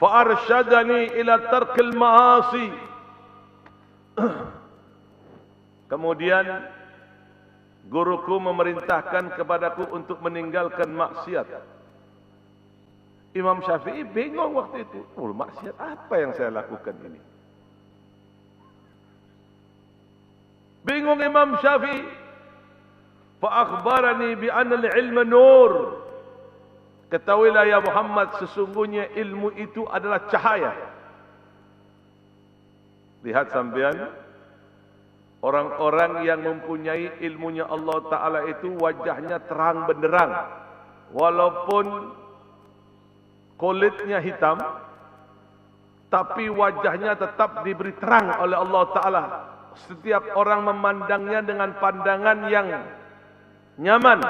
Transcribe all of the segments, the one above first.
fa arsyadani ila tarkil ma'asi. Kemudian guruku memerintahkan kepadaku untuk meninggalkan maksiat. Imam Syafi'i bingung waktu itu. Oh, maksiat apa yang saya lakukan ini? Bingung Imam Syafi'i. Fa akhbarani bi anna al-ilma nur. Ketahuilah ya Muhammad, sesungguhnya ilmu itu adalah cahaya. Lihat sampean, orang-orang yang mempunyai ilmunya Allah Ta'ala itu wajahnya terang benderang. Walaupun kulitnya hitam, tapi wajahnya tetap diberi terang oleh Allah Ta'ala. Setiap orang memandangnya dengan pandangan yang nyaman.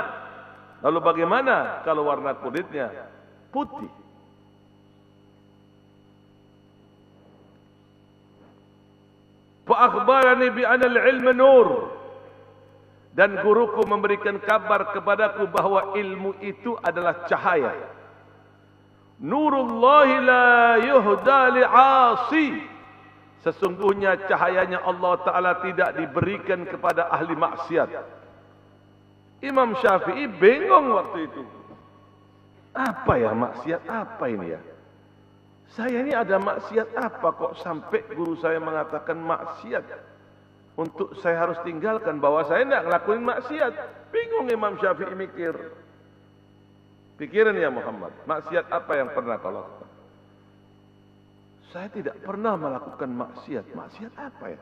Lalu bagaimana kalau warna kulitnya putih? Fa akhbarani bi anna al-ilma nur. Dan guruku memberikan kabar kepadaku bahwa ilmu itu adalah cahaya. Nurullahi la yuhda li'asi. Sesungguhnya cahayanya Allah Ta'ala tidak diberikan kepada ahli maksiat. Imam Syafi'i bingung waktu itu. Apa ya maksiat apa ini ya? Saya ini ada maksiat apa kok sampai guru saya mengatakan maksiat? Untuk saya harus tinggalkan, bahwa saya tidak ngelakuin maksiat. Bingung Imam Syafi'i mikir. Pikiran ya Muhammad, maksiat apa yang pernah kau lakukan? Saya tidak pernah melakukan maksiat. Maksiat apa ya?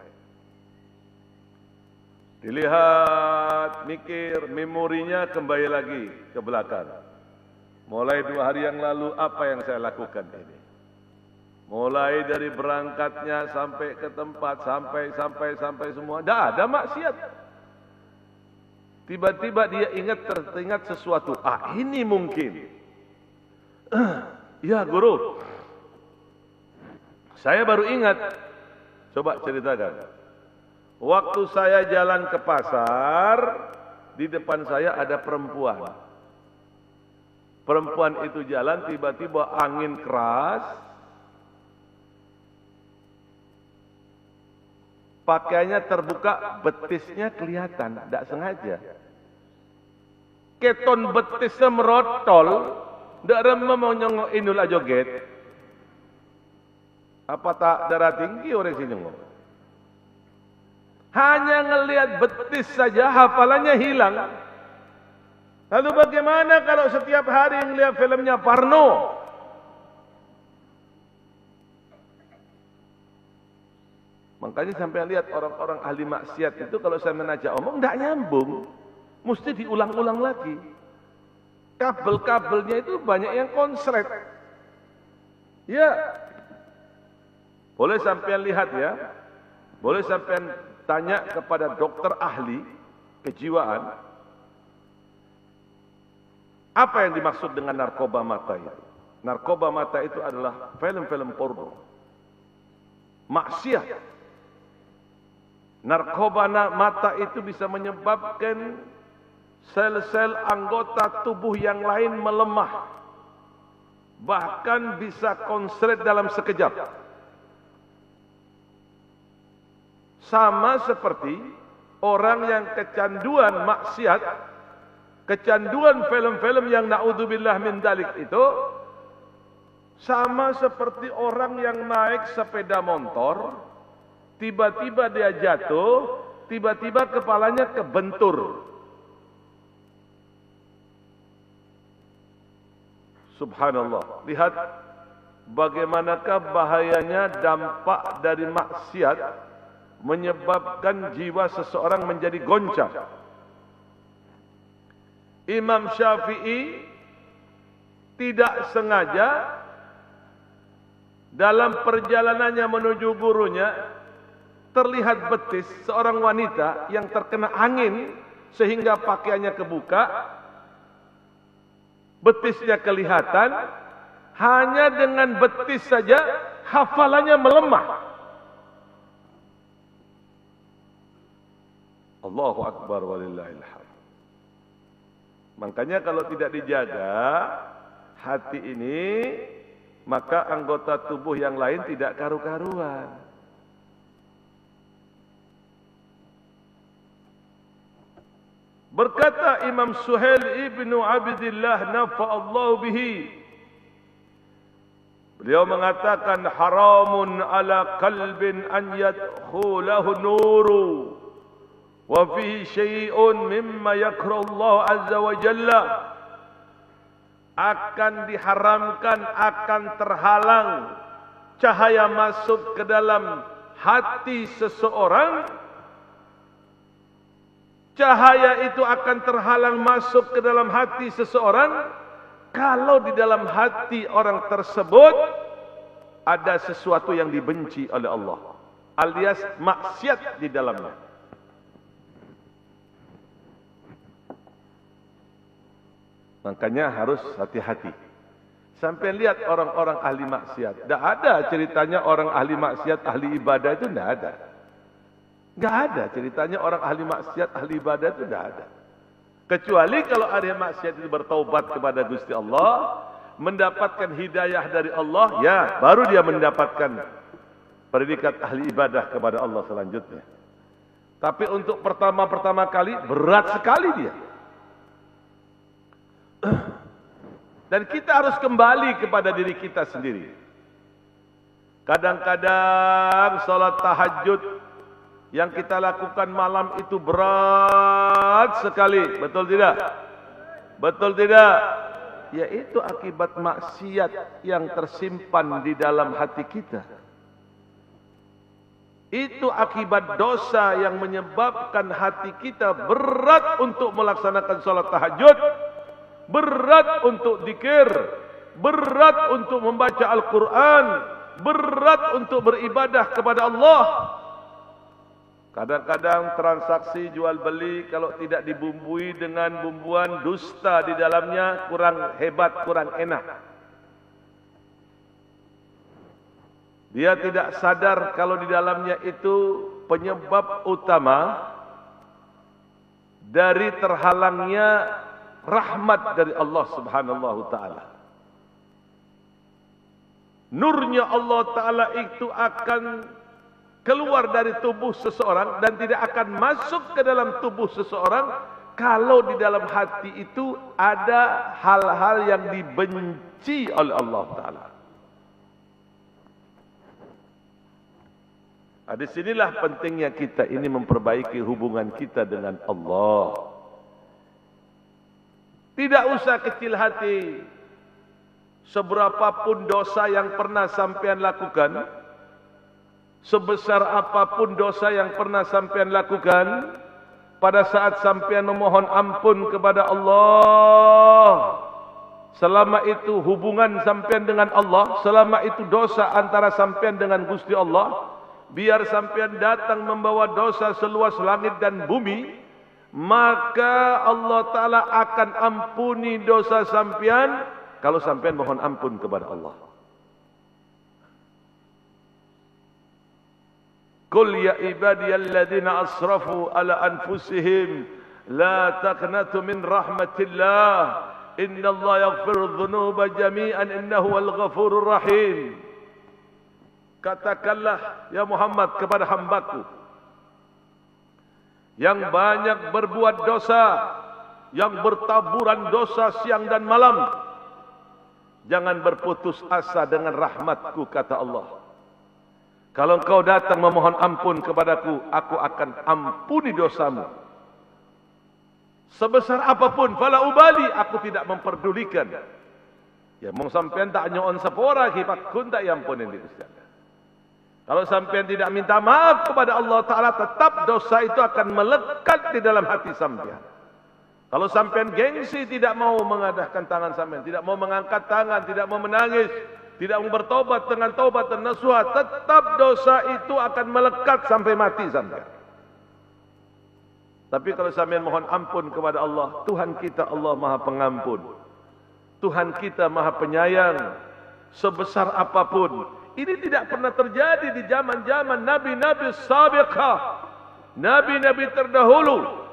Dilihat, mikir, memorinya kembali lagi ke belakang. Mulai 2 hari yang lalu apa yang saya lakukan ini? Mulai dari berangkatnya sampai ke tempat, sampai semua, tidak ada maksiat. Tiba-tiba dia teringat sesuatu. Ah, ini mungkin. Ya guru, saya baru ingat. Coba ceritakan. Waktu saya jalan ke pasar, di depan saya ada perempuan. Perempuan itu jalan, tiba-tiba angin keras. Pakaiannya terbuka, betisnya kelihatan, tidak sengaja. Keton betisnya merotol, tidak remeh mau nyongok inul joget. Apa tak darah tinggi orang sini nyongok? Hanya ngelihat betis saja hafalannya hilang. Lalu bagaimana kalau setiap hari ngelihat filmnya Parno? Makanya sampai lihat orang-orang ahli maksiat itu kalau saya menajak omong tidak nyambung. Mesti diulang-ulang lagi. Kabel-kabelnya itu banyak yang konslet. Ya. Boleh sampean lihat ya. Boleh sampean tanya kepada dokter ahli kejiwaan, apa yang dimaksud dengan narkoba mata itu? Narkoba mata itu adalah film-film porno, maksiat. Narkoba mata itu bisa menyebabkan sel-sel anggota tubuh yang lain melemah, bahkan bisa konslet dalam sekejap. Sama seperti orang yang kecanduan maksiat, kecanduan film-film yang na'udzubillah min dalik itu, sama seperti orang yang naik sepeda motor, tiba-tiba dia jatuh, tiba-tiba kepalanya kebentur. Subhanallah. Lihat bagaimanakah bahayanya dampak dari maksiat menyebabkan jiwa seseorang menjadi goncang. Imam Syafi'i tidak sengaja dalam perjalanannya menuju gurunya terlihat betis seorang wanita yang terkena angin sehingga pakaiannya kebuka, betisnya kelihatan. Hanya dengan betis saja hafalannya melemah. Allahu Akbar walillahil hamd. Makanya kalau tidak dijaga, hati ini maka anggota tubuh yang lain tidak karu-karuan. Berkata Imam Suhail ibnu Abdillah nafa'allahu bihi, beliau mengatakan, haramun ala qalbin an yadkhulahu nuru wa fihi syai'un mimma yakrahu Allah azza wa jalla. Akan diharamkan, akan terhalang cahaya masuk ke dalam hati seseorang. Cahaya itu akan terhalang masuk ke dalam hati seseorang kalau di dalam hati orang tersebut ada sesuatu yang dibenci oleh Allah, alias maksiat di dalamnya. Makanya harus hati-hati. Sampai lihat orang-orang ahli maksiat. Tidak ada ceritanya orang ahli maksiat, ahli ibadah itu tidak ada. Tidak ada ceritanya orang ahli maksiat, ahli ibadah itu tidak ada. Kecuali kalau ahli maksiat itu bertaubat kepada Gusti Allah, mendapatkan hidayah dari Allah, ya baru dia mendapatkan predikat ahli ibadah kepada Allah selanjutnya. Tapi untuk pertama kali berat sekali dia. Dan kita harus kembali kepada diri kita sendiri. Kadang-kadang salat tahajud yang kita lakukan malam itu berat sekali. Betul tidak? Betul tidak? Yaitu akibat maksiat yang tersimpan di dalam hati kita. Itu akibat dosa yang menyebabkan hati kita berat untuk melaksanakan salat tahajud, berat untuk zikir, berat untuk membaca Al-Quran, berat untuk beribadah kepada Allah. Kadang-kadang transaksi jual beli kalau tidak dibumbui dengan bumbuan dusta di dalamnya kurang hebat, kurang enak. Dia tidak sadar kalau di dalamnya itu penyebab utama dari terhalangnya rahmat dari Allah Subhanahu wa taala. Nurnya Allah taala itu akan keluar dari tubuh seseorang dan tidak akan masuk ke dalam tubuh seseorang kalau di dalam hati itu ada hal-hal yang dibenci oleh Allah taala. Di sinilah pentingnya kita ini memperbaiki hubungan kita dengan Allah. Tidak usah kecil hati. Seberapapun dosa yang pernah sampean lakukan, sebesar apapun dosa yang pernah sampean lakukan, pada saat sampean memohon ampun kepada Allah, selama itu hubungan sampean dengan Allah, selama itu dosa antara sampean dengan Gusti Allah, biar sampean datang membawa dosa seluas langit dan bumi, maka Allah Ta'ala akan ampuni dosa sampean kalau sampean mohon ampun kepada Allah. Qul ya ibadiyalladzina asrafu ala anfusihim la taqnatu min rahmatillah innallaha yaghfiru dhunuba jami'an innahu wal ghafurur rahim. Katakanlah ya Muhammad kepada hambaku yang banyak berbuat dosa, yang bertaburan dosa siang dan malam, jangan berputus asa dengan rahmatku, kata Allah. Kalau engkau datang memohon ampun kepadaku, aku akan ampuni dosamu. Sebesar apapun, fala ubali, aku tidak memperdulikan. Ya, mau sampean tak nyoon sepora, kipak kun tak yampunin di Gusti Allah. Kalau sampean tidak minta maaf kepada Allah Ta'ala, tetap dosa itu akan melekat di dalam hati sampean. Kalau sampean gengsi, tidak mau mengadahkan tangan sampean, tidak mau mengangkat tangan, tidak mau menangis, tidak mau bertobat dengan taubat dan nasuha, tetap dosa itu akan melekat sampai mati sampean. Tapi kalau sampean mohon ampun kepada Allah, Tuhan kita Allah Maha Pengampun, Tuhan kita Maha Penyayang, sebesar apapun. Ini tidak pernah terjadi di zaman-zaman nabi-nabi sabiqah, nabi-nabi terdahulu.